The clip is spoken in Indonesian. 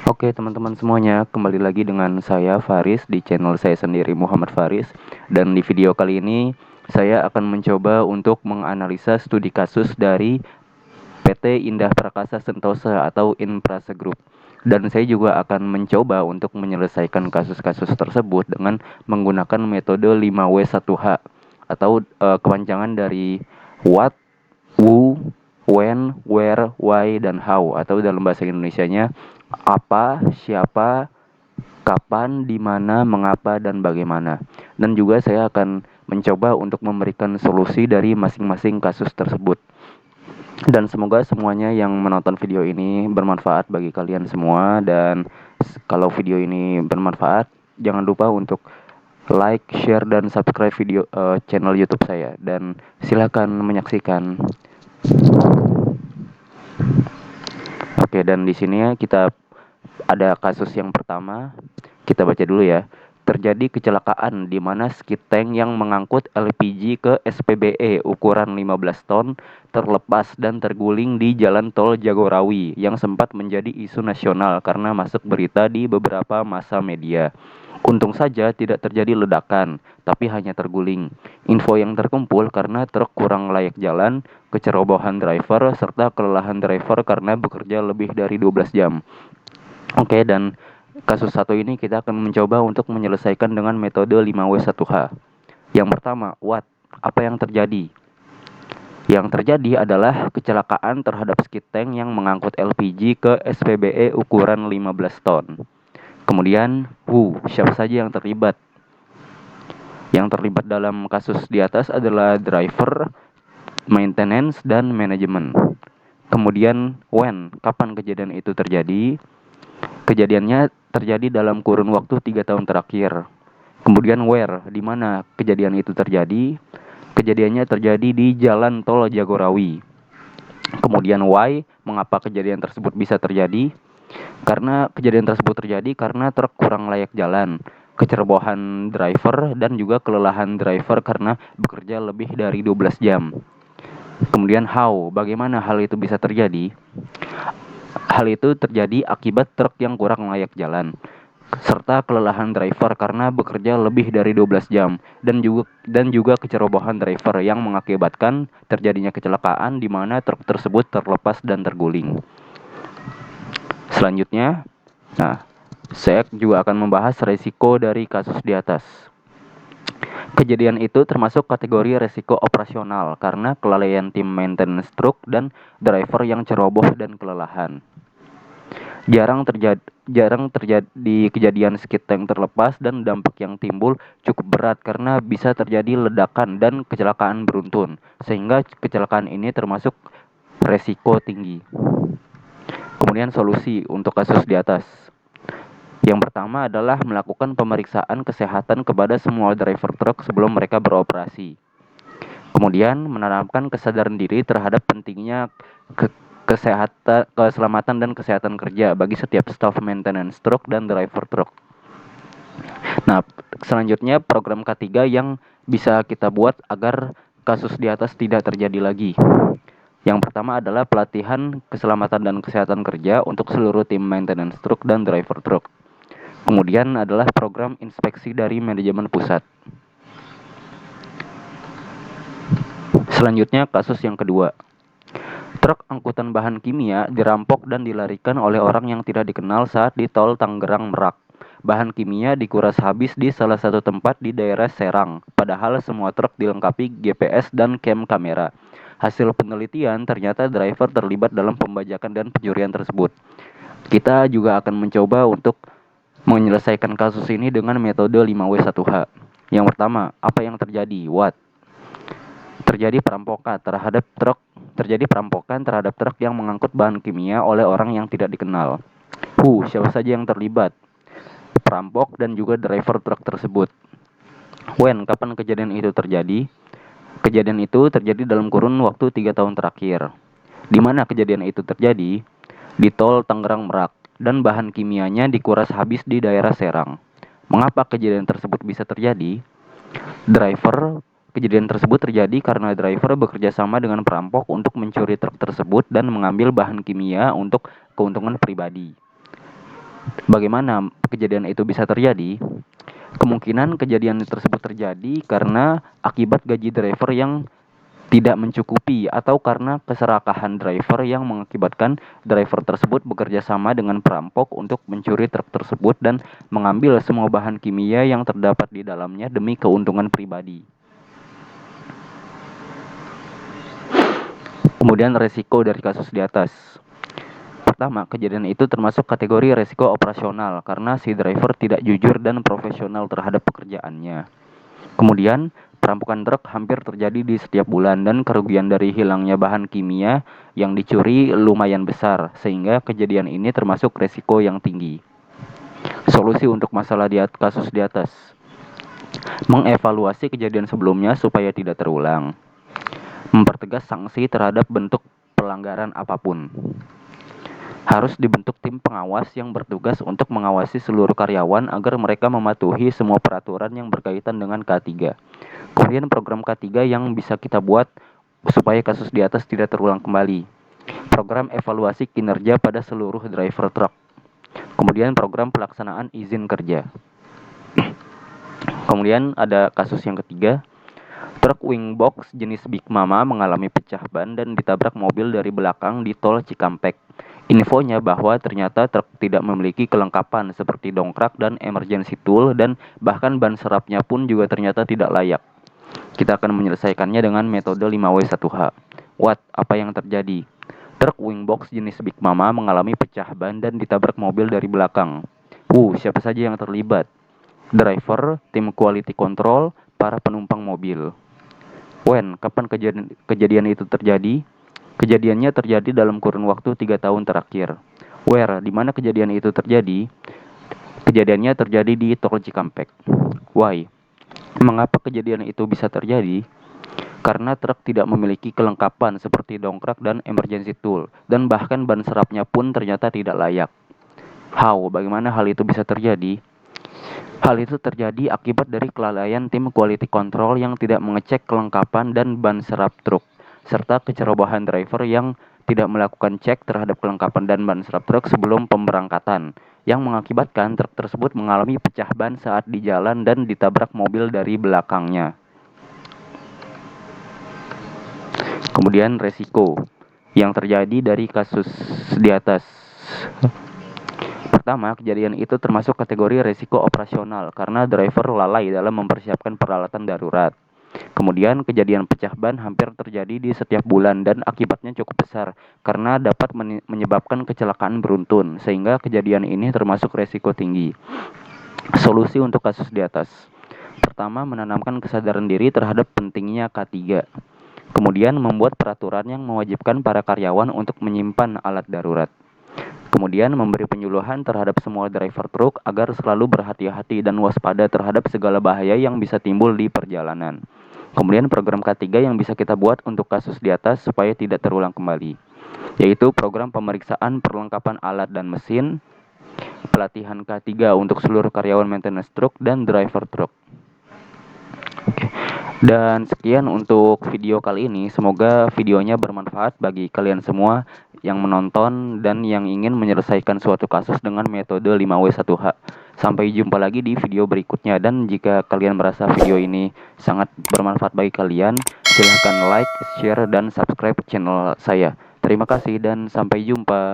Oke teman-teman semuanya, kembali lagi dengan saya Faris di channel saya sendiri Muhammad Faris. Dan di video kali ini saya akan mencoba untuk menganalisa studi kasus dari PT Indah Prakasa Sentosa atau Inprasa Group. Dan saya juga akan mencoba untuk menyelesaikan kasus-kasus tersebut dengan menggunakan metode 5W1H atau kepanjangan dari what, who, when, where, why, dan how, atau dalam bahasa Indonesianya apa, siapa, kapan, di mana, mengapa, dan bagaimana. Dan juga saya akan mencoba untuk memberikan solusi dari masing-masing kasus tersebut. Dan semoga semuanya yang menonton video ini bermanfaat bagi kalian semua. Dan kalau video ini bermanfaat, jangan lupa untuk like, share, dan subscribe channel YouTube saya. Dan silakan menyaksikan. Oke, dan di sini kita ada kasus yang pertama. Kita baca dulu ya. Terjadi kecelakaan di mana skid tank yang mengangkut LPG ke SPBE ukuran 15 ton terlepas dan terguling di Jalan Tol Jagorawi yang sempat menjadi isu nasional karena masuk berita di beberapa massa media. Untung saja tidak terjadi ledakan, tapi hanya terguling. Info yang terkumpul karena truk kurang layak jalan, kecerobohan driver, serta kelelahan driver karena bekerja lebih dari 12 jam. Oke, dan kasus satu ini kita akan mencoba untuk menyelesaikan dengan metode 5W1H. Yang pertama, what? Apa yang terjadi? Yang terjadi adalah kecelakaan terhadap skid tank yang mengangkut LPG ke SPBE ukuran 15 ton. Kemudian, who? Siapa saja yang terlibat? Yang terlibat dalam kasus di atas adalah driver, maintenance, dan manajemen. Kemudian, when? Kapan kejadian itu terjadi? Kejadiannya terjadi dalam kurun waktu 3 tahun terakhir. Kemudian where, di mana kejadian itu terjadi? Kejadiannya terjadi di Jalan Tol Jagorawi. Kemudian why, mengapa kejadian tersebut bisa terjadi? Karena kejadian tersebut terjadi karena truk kurang layak jalan, kecerobohan driver, dan juga kelelahan driver karena bekerja lebih dari 12 jam. Kemudian how, bagaimana hal itu bisa terjadi? Hal itu terjadi akibat truk yang kurang layak jalan, serta kelelahan driver karena bekerja lebih dari 12 jam, dan juga kecerobohan driver yang mengakibatkan terjadinya kecelakaan di mana truk tersebut terlepas dan terguling. Selanjutnya, saya juga akan membahas resiko dari kasus di atas. Kejadian itu termasuk kategori resiko operasional karena kelalaian tim maintenance truk dan driver yang ceroboh dan kelelahan. Jarang terjadi kejadian skid tank terlepas dan dampak yang timbul cukup berat karena bisa terjadi ledakan dan kecelakaan beruntun, sehingga kecelakaan ini termasuk resiko tinggi. Kemudian solusi untuk kasus di atas. Yang pertama adalah melakukan pemeriksaan kesehatan kepada semua driver truk sebelum mereka beroperasi. Kemudian menanamkan kesadaran diri terhadap pentingnya keselamatan dan kesehatan kerja bagi setiap staff maintenance truk dan driver truk. Nah, selanjutnya program K3 yang bisa kita buat agar kasus di atas tidak terjadi lagi. Yang pertama adalah pelatihan keselamatan dan kesehatan kerja untuk seluruh tim maintenance truk dan driver truk. Kemudian adalah program inspeksi dari manajemen pusat. Selanjutnya kasus yang kedua. Truk angkutan bahan kimia dirampok dan dilarikan oleh orang yang tidak dikenal saat di tol Tangerang Merak. Bahan kimia dikuras habis di salah satu tempat di daerah Serang, padahal semua truk dilengkapi GPS dan cam kamera. Hasil penelitian ternyata driver terlibat dalam pembajakan dan pencurian tersebut. Kita juga akan mencoba untuk menyelesaikan kasus ini dengan metode 5W1H. Yang pertama, apa yang terjadi? What? Terjadi perampokan terhadap truk yang mengangkut bahan kimia oleh orang yang tidak dikenal. Who? Siapa saja yang terlibat? Perampok dan juga driver truk tersebut. When? Kapan kejadian itu terjadi? Kejadian itu terjadi dalam kurun waktu 3 tahun terakhir. Di mana kejadian itu terjadi? Di tol Tangerang Merak, dan bahan kimianya dikuras habis di daerah Serang. Mengapa kejadian tersebut bisa terjadi? Kejadian tersebut terjadi karena driver bekerja sama dengan perampok untuk mencuri truk tersebut dan mengambil bahan kimia untuk keuntungan pribadi. Bagaimana kejadian itu bisa terjadi? Kemungkinan kejadian tersebut terjadi karena akibat gaji driver yang tidak mencukupi atau karena keserakahan driver yang mengakibatkan driver tersebut bekerja sama dengan perampok untuk mencuri truk tersebut dan mengambil semua bahan kimia yang terdapat di dalamnya demi keuntungan pribadi. Kemudian resiko dari kasus di atas. Pertama, kejadian itu termasuk kategori resiko operasional karena si driver tidak jujur dan profesional terhadap pekerjaannya. Kemudian, perampokan truk hampir terjadi di setiap bulan dan kerugian dari hilangnya bahan kimia yang dicuri lumayan besar, sehingga kejadian ini termasuk resiko yang tinggi. Solusi untuk masalah kasus di atas. Mengevaluasi kejadian sebelumnya supaya tidak terulang. Mempertegas sanksi terhadap bentuk pelanggaran apapun. Harus dibentuk tim pengawas yang bertugas untuk mengawasi seluruh karyawan agar mereka mematuhi semua peraturan yang berkaitan dengan K3. Kemudian program K3 yang bisa kita buat supaya kasus di atas tidak terulang kembali. Program evaluasi kinerja pada seluruh driver truk. Kemudian program pelaksanaan izin kerja. Kemudian ada kasus yang ketiga. Truk wing box jenis Big Mama mengalami pecah ban dan ditabrak mobil dari belakang di tol Cikampek. Infonya bahwa ternyata truk tidak memiliki kelengkapan seperti dongkrak dan emergency tool dan bahkan ban serapnya pun juga ternyata tidak layak. Kita akan menyelesaikannya dengan metode 5W1H. What? Apa yang terjadi? Truk wing box jenis Big Mama mengalami pecah ban dan ditabrak mobil dari belakang. Siapa saja yang terlibat? Driver, tim quality control, para penumpang mobil. When? Kapan kejadian itu terjadi? Kejadiannya terjadi dalam kurun waktu 3 tahun terakhir. Where? Di mana kejadian itu terjadi? Kejadiannya terjadi di tol Cikampek. Why? Mengapa kejadian itu bisa terjadi? Karena truk tidak memiliki kelengkapan seperti dongkrak dan emergency tool, dan bahkan ban serapnya pun ternyata tidak layak. How? Bagaimana hal itu bisa terjadi? Hal itu terjadi akibat dari kelalaian tim quality control yang tidak mengecek kelengkapan dan ban serap truk, serta kecerobohan driver yang tidak melakukan cek terhadap kelengkapan dan ban serap truk sebelum pemberangkatan, yang mengakibatkan truk tersebut mengalami pecah ban saat di jalan dan ditabrak mobil dari belakangnya. Kemudian resiko yang terjadi dari kasus di atas. Pertama, kejadian itu termasuk kategori resiko operasional karena driver lalai dalam mempersiapkan peralatan darurat. Kemudian, kejadian pecah ban hampir terjadi di setiap bulan dan akibatnya cukup besar karena dapat menyebabkan kecelakaan beruntun, sehingga kejadian ini termasuk resiko tinggi. Solusi untuk kasus di atas. Pertama, menanamkan kesadaran diri terhadap pentingnya K3. Kemudian, membuat peraturan yang mewajibkan para karyawan untuk menyimpan alat darurat. Kemudian memberi penyuluhan terhadap semua driver truk agar selalu berhati-hati dan waspada terhadap segala bahaya yang bisa timbul di perjalanan. Kemudian program K3 yang bisa kita buat untuk kasus di atas supaya tidak terulang kembali, yaitu program pemeriksaan perlengkapan alat dan mesin, pelatihan K3 untuk seluruh karyawan maintenance truk dan driver truk. Oke. Dan sekian untuk video kali ini. Semoga videonya bermanfaat bagi kalian semua yang menonton dan yang ingin menyelesaikan suatu kasus dengan metode 5W1H. Sampai jumpa lagi di video berikutnya, dan jika kalian merasa video ini sangat bermanfaat bagi kalian, silahkan like, share, dan subscribe channel saya. Terima kasih dan sampai jumpa.